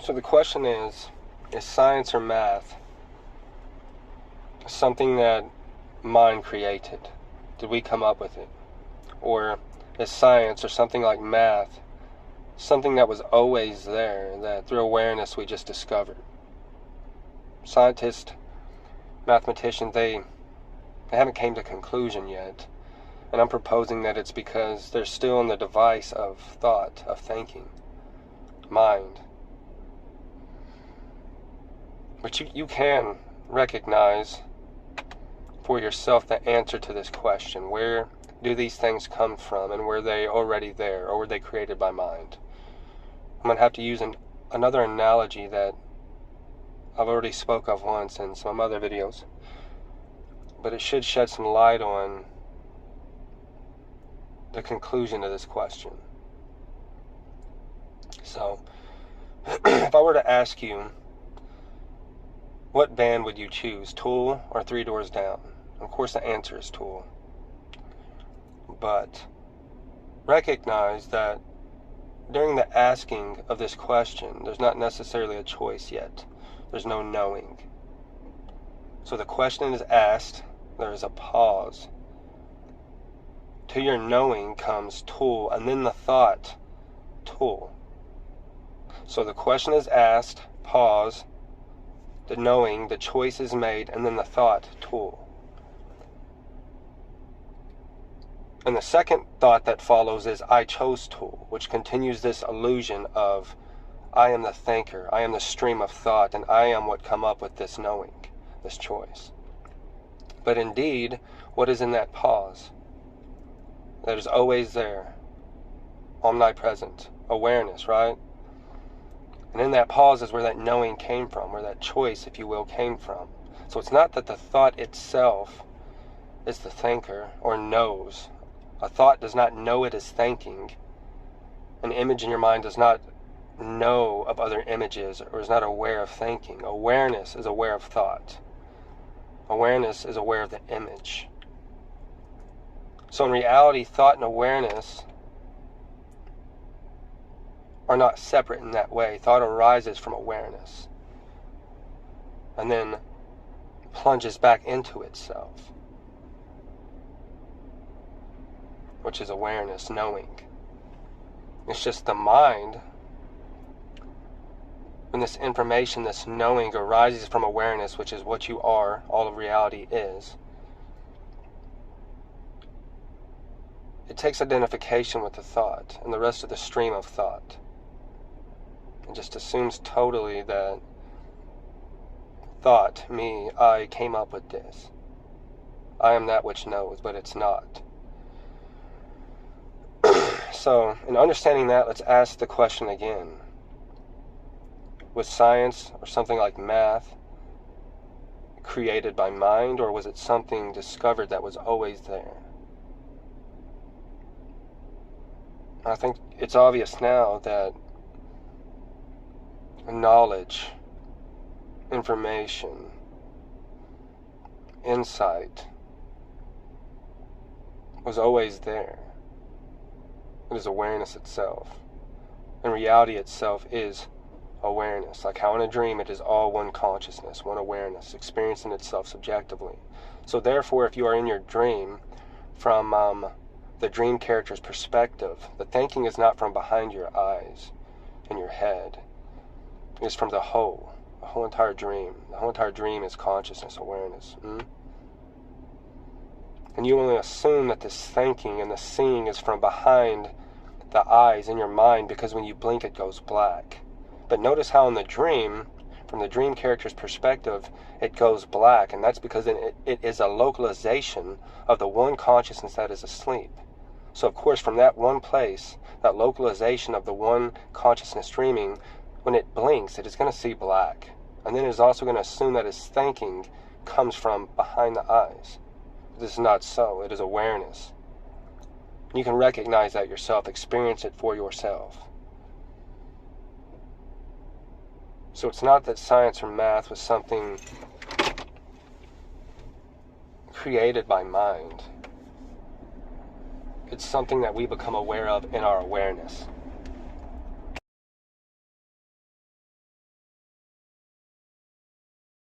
So the question is science or math something that mind created? Did we come up with it? Or is science or something like math something that was always there, that through awareness we just discovered? Scientists, mathematicians, they haven't came to a conclusion yet. And I'm proposing that it's because they're still in the device of thought, of thinking, mind. But you can recognize for yourself the answer to this question. Where do these things come from, and were they already there, or were they created by mind? I'm going to have to use another analogy that I've already spoke of once in some other videos, but it should shed some light on the conclusion to this question. So, if I were to ask you, what band would you choose, Tool or Three Doors Down? Of course the answer is Tool. But recognize that during the asking of this question, there's not necessarily a choice yet. There's no knowing. So the question is asked, there is a pause. To your knowing comes Tool, and then the thought, Tool. So the question is asked, pause, the knowing, the choice is made, and then the thought, Tool. And the second thought that follows is I chose Tool, which continues this illusion of I am the thinker, I am the stream of thought, and I am what come up with this knowing, this choice. But indeed, what is in that pause? That is always there, omnipresent, awareness, right? And in that pause is where that knowing came from, where that choice, if you will, came from. So it's not that the thought itself is the thinker or knows. A thought does not know it is thinking. An image in your mind does not know of other images or is not aware of thinking. Awareness is aware of thought. Awareness is aware of the image. So in reality, thought and awareness are not separate in that way. Thought arises from awareness and then plunges back into itself, which is awareness, knowing. It's just the mind, when this information, this knowing arises from awareness, which is what you are, all of reality is, it takes identification with the thought and the rest of the stream of thought. It just assumes totally that thought, me, I came up with this. I am that which knows, but it's not. So, in understanding that, let's ask the question again. Was science or something like math created by mind, or was it something discovered that was always there? I think it's obvious now that knowledge, information, insight was always there. It is awareness itself. And reality itself is awareness. Like how in a dream it is all one consciousness, one awareness, experiencing itself subjectively. So therefore, if you are in your dream, from the dream character's perspective, the thinking is not from behind your eyes, in your head. It is from the whole entire dream. The whole entire dream is consciousness, awareness. And you only assume that this thinking and the seeing is from behind the eyes in your mind because when you blink it goes black. But notice how in the dream, from the dream character's perspective, it goes black, and that's because it is a localization of the one consciousness that is asleep. So of course from that one place, that localization of the one consciousness dreaming, when it blinks, it is going to see black. And then it is also going to assume that its thinking comes from behind the eyes. This is not so. It is awareness. You can recognize that yourself, experience it for yourself. So it's not that science or math was something created by mind. It's something that we become aware of in our awareness.